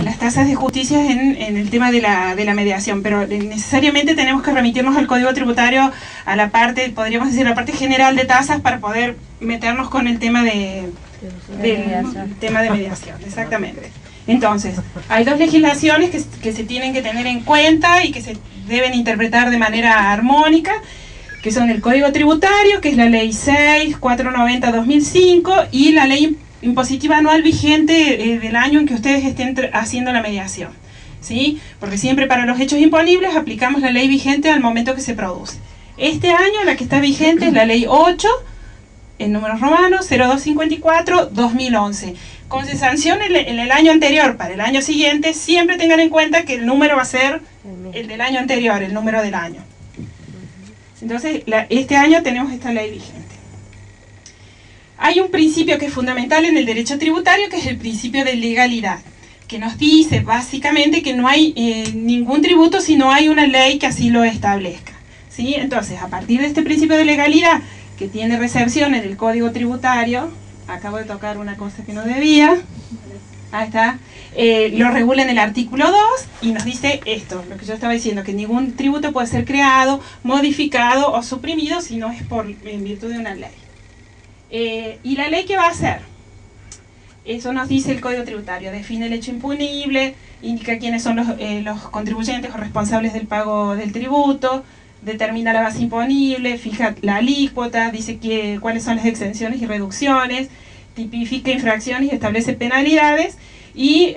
las tasas de justicia en el tema de la mediación, pero necesariamente tenemos que remitirnos al Código Tributario, a la parte, podríamos decir, la parte general de tasas, para poder meternos con el tema del tema de mediación, exactamente. Entonces, hay dos legislaciones que se tienen que tener en cuenta y que se deben interpretar de manera armónica, que son el Código Tributario, que es la Ley 6.490/2005, y la Ley Impositiva Anual vigente del año en que ustedes estén haciendo la mediación, ¿sí? Porque siempre para los hechos imponibles aplicamos la ley vigente al momento que se produce. Este año la que está vigente es la Ley 8, en números romanos, 0254/2011. Como se sanciona en el año anterior para el año siguiente, siempre tengan en cuenta que el número va a ser el del año anterior, el número del año. Entonces, este año tenemos esta ley vigente. Hay un principio que es fundamental en el derecho tributario, que es el principio de legalidad, que nos dice básicamente que no hay ningún tributo si no hay una ley que así lo establezca, ¿sí? Entonces, a partir de este principio de legalidad, que tiene recepción en el Código Tributario, acabo de tocar una cosa que no debía, ahí está, lo regula en el artículo 2 y nos dice esto, lo que yo estaba diciendo, que ningún tributo puede ser creado, modificado o suprimido si no es en virtud de una ley. ¿Y la ley qué va a hacer? Eso nos dice el Código Tributario. Define el hecho impunible, indica quiénes son los contribuyentes o responsables del pago del tributo, determina la base imponible, fija la alícuota, dice cuáles son las exenciones y reducciones, tipifica infracciones y establece penalidades, y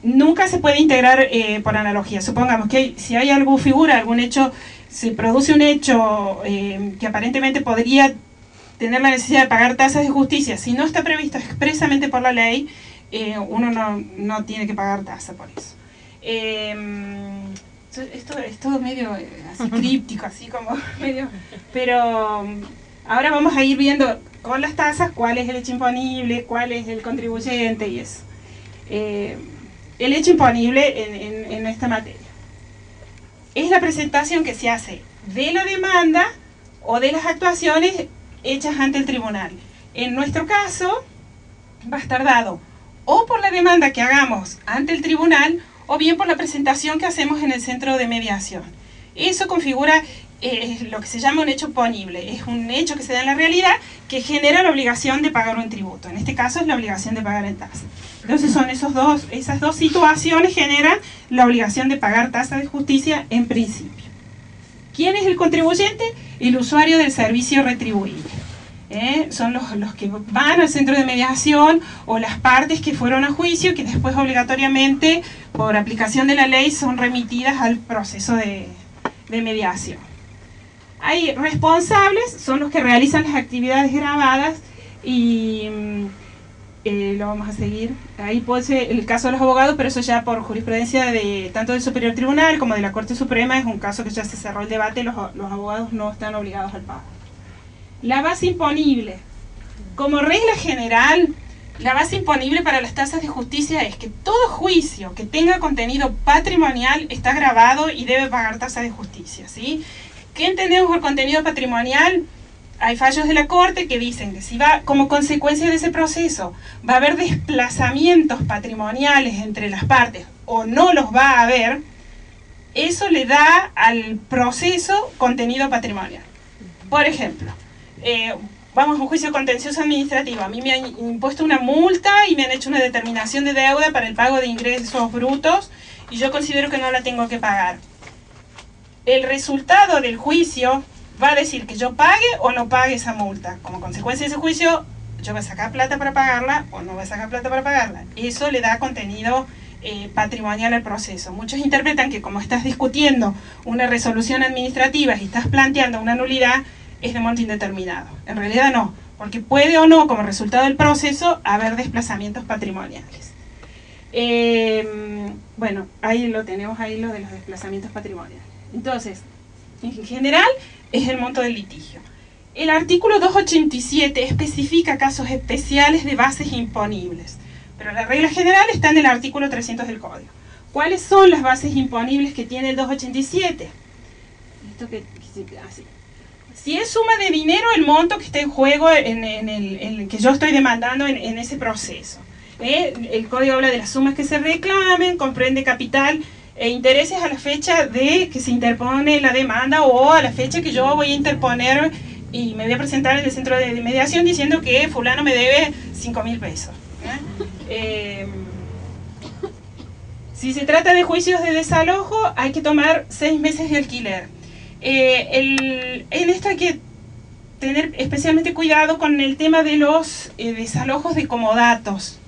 nunca se puede integrar por analogía. Supongamos que si hay algún hecho, se produce un hecho que aparentemente podría tener la necesidad de pagar tasas de justicia, si no está previsto expresamente por la ley, uno no tiene que pagar tasa por eso. Esto es todo medio así críptico, así como medio... Pero ahora vamos a ir viendo con las tasas cuál es el hecho imponible, cuál es el contribuyente y eso. El hecho imponible en esta materia es la presentación que se hace de la demanda o de las actuaciones hechas ante el tribunal. En nuestro caso va a estar dado o por la demanda que hagamos ante el tribunal o bien por la presentación que hacemos en el centro de mediación. Eso configura lo que se llama un hecho ponible. Es un hecho que se da en la realidad que genera la obligación de pagar un tributo. En este caso es la obligación de pagar en tasa. Entonces son esas dos situaciones generan la obligación de pagar tasa de justicia en principio. ¿Quién es el contribuyente? El usuario del servicio retribuible. Son los que van al centro de mediación o las partes que fueron a juicio, que después obligatoriamente, por aplicación de la ley, son remitidas al proceso de mediación. Hay responsables, son los que realizan las actividades grabadas y lo vamos a seguir. Ahí puede ser el caso de los abogados, pero eso ya por jurisprudencia tanto del Superior Tribunal como de la Corte Suprema, es un caso que ya se cerró el debate, los abogados no están obligados al pago. La base imponible. Como regla general, la base imponible para las tasas de justicia es que todo juicio que tenga contenido patrimonial está gravado y debe pagar tasa de justicia, ¿sí? ¿Qué entendemos por contenido patrimonial? Hay fallos de la Corte que dicen que si va como consecuencia de ese proceso va a haber desplazamientos patrimoniales entre las partes o no los va a haber, eso le da al proceso contenido patrimonial. Por ejemplo, vamos a un juicio contencioso administrativo, a mí me han impuesto una multa y me han hecho una determinación de deuda para el pago de ingresos brutos y yo considero que no la tengo que pagar. El resultado del juicio va a decir que yo pague o no pague esa multa. Como consecuencia de ese juicio, yo voy a sacar plata para pagarla o no voy a sacar plata para pagarla. Eso le da contenido patrimonial al proceso. Muchos interpretan que como estás discutiendo una resolución administrativa y estás planteando una nulidad, es de monto indeterminado. En realidad no, porque puede o no, como resultado del proceso, haber desplazamientos patrimoniales. Bueno, ahí lo tenemos, ahí lo de los desplazamientos patrimoniales. Entonces, en general, es el monto del litigio. El artículo 287 especifica casos especiales de bases imponibles, pero la regla general está en el artículo 300 del Código. ¿Cuáles son las bases imponibles que tiene el 287? Esto así. Si es suma de dinero, el monto que está en juego en el que yo estoy demandando en ese proceso. El código habla de las sumas que se reclamen, comprende capital e intereses a la fecha de que se interpone la demanda o a la fecha que yo voy a interponer y me voy a presentar en el centro de mediación diciendo que fulano me debe 5.000 pesos. Si se trata de juicios de desalojo, hay que tomar 6 meses de alquiler. En esto hay que tener especialmente cuidado con el tema de los desalojos de comodatos.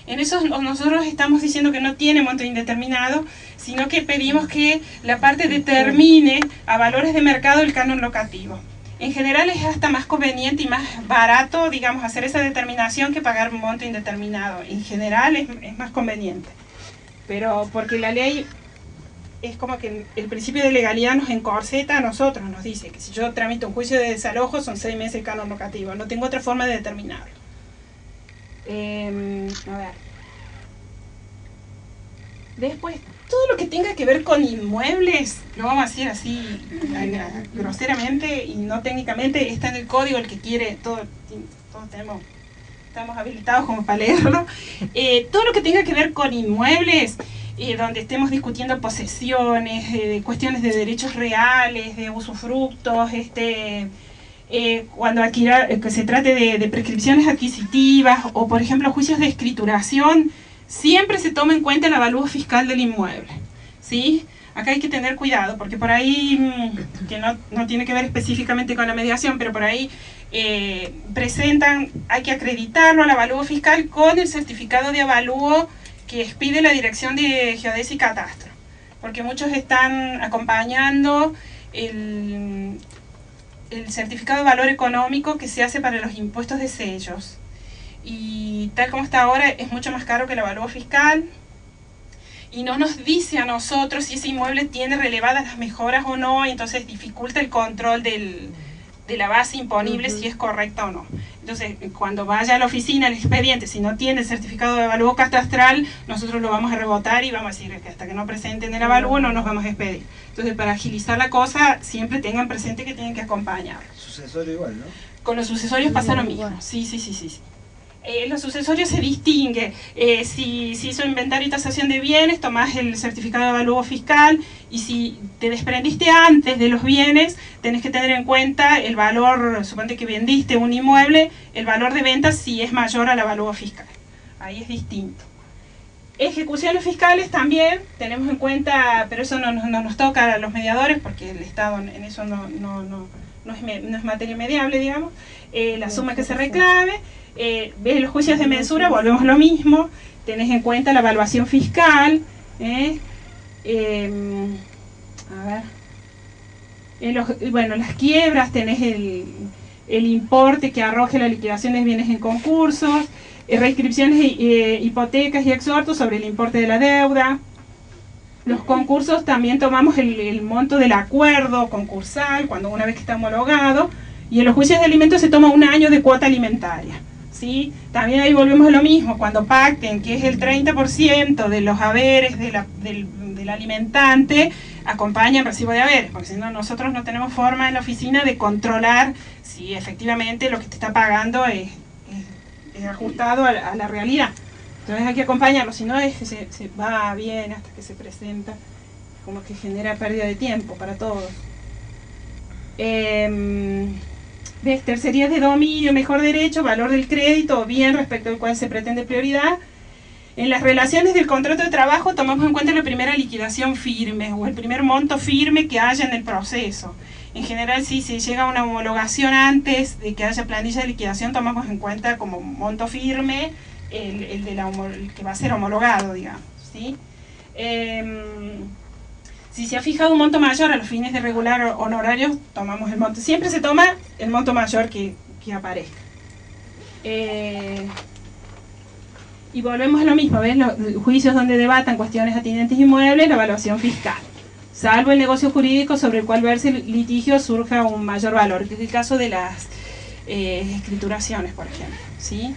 En eso nosotros estamos diciendo que no tiene monto indeterminado, sino que pedimos que la parte determine a valores de mercado el canon locativo. En general es hasta más conveniente y más barato, digamos, hacer esa determinación que pagar un monto indeterminado. En general es más conveniente. Pero porque la ley es como que el principio de legalidad nos encorseta a nosotros, nos dice que si yo tramito un juicio de desalojo son 6 meses de canon locativo, no tengo otra forma de determinarlo. A ver. Después, todo lo que tenga que ver con inmuebles, lo vamos a decir así groseramente y no técnicamente, está en el código, el que quiere, todos estamos habilitados como para leerlo. Todo lo que tenga que ver con inmuebles, donde estemos discutiendo posesiones, cuestiones de derechos reales, de usufructos, cuando que se trate de prescripciones adquisitivas o por ejemplo juicios de escrituración, siempre se toma en cuenta el avalúo fiscal del inmueble, ¿sí? Acá hay que tener cuidado porque por ahí, que no tiene que ver específicamente con la mediación, pero por ahí hay que acreditarlo al avalúo fiscal con el certificado de avalúo que expide la Dirección de Geodesia y Catastro, porque muchos están acompañando el certificado de valor económico que se hace para los impuestos de sellos. Y tal como está ahora, es mucho más caro que el avalúo fiscal. Y no nos dice a nosotros si ese inmueble tiene relevadas las mejoras o no, y entonces dificulta el control de la base imponible si es correcta o no. Entonces, cuando vaya a la oficina el expediente, si no tiene el certificado de avalúo catastral, nosotros lo vamos a rebotar y vamos a decir que hasta que no presenten el avalúo no nos vamos a expedir. Entonces, para agilizar la cosa, siempre tengan presente que tienen que acompañar. Sucesorio igual, ¿no? Con los sucesorios pasa lo mismo. Sí. Los sucesorios se distingue. Si hizo inventario y tasación de bienes, tomás el certificado de avalúo fiscal, y si te desprendiste antes de los bienes, tenés que tener en cuenta el valor, suponte que vendiste un inmueble, el valor de venta si es mayor al avalúo fiscal. Ahí es distinto. Ejecuciones fiscales también tenemos en cuenta, pero eso no nos toca a los mediadores porque el Estado en eso no es materia mediable, digamos. La suma que se reclame. Ves los juicios de mensura, volvemos a lo mismo, tenés en cuenta la evaluación fiscal, las quiebras, tenés el importe que arroje la liquidación de bienes en concursos, reinscripciones, hipotecas y exhortos sobre el importe de la deuda. Los concursos también tomamos el monto del acuerdo concursal, una vez que está homologado, y en los juicios de alimentos se toma 1 año de cuota alimentaria. ¿Sí? También ahí volvemos a lo mismo, cuando pacten que es el 30% de los haberes del alimentante, acompaña el recibo de haberes, porque si no nosotros no tenemos forma en la oficina de controlar si efectivamente lo que te está pagando es ajustado a la realidad. Entonces hay que acompañarlo, si no se va bien hasta que se presenta, como que genera pérdida de tiempo para todos. Tercerías de dominio, mejor derecho, valor del crédito o bien respecto al cual se pretende prioridad. En las relaciones del contrato de trabajo tomamos en cuenta la primera liquidación firme o el primer monto firme que haya en el proceso. En general, si se llega a una homologación antes de que haya planilla de liquidación, tomamos en cuenta como monto firme el que va a ser homologado, digamos, ¿sí? Si se ha fijado un monto mayor a los fines de regular honorarios, tomamos el monto. Siempre se toma el monto mayor que aparezca. Y volvemos a lo mismo, ¿ves? Los juicios donde debatan cuestiones atinentes inmuebles, la evaluación fiscal. Salvo el negocio jurídico sobre el cual verse el litigio surja un mayor valor, que es el caso de las escrituraciones, por ejemplo, ¿sí?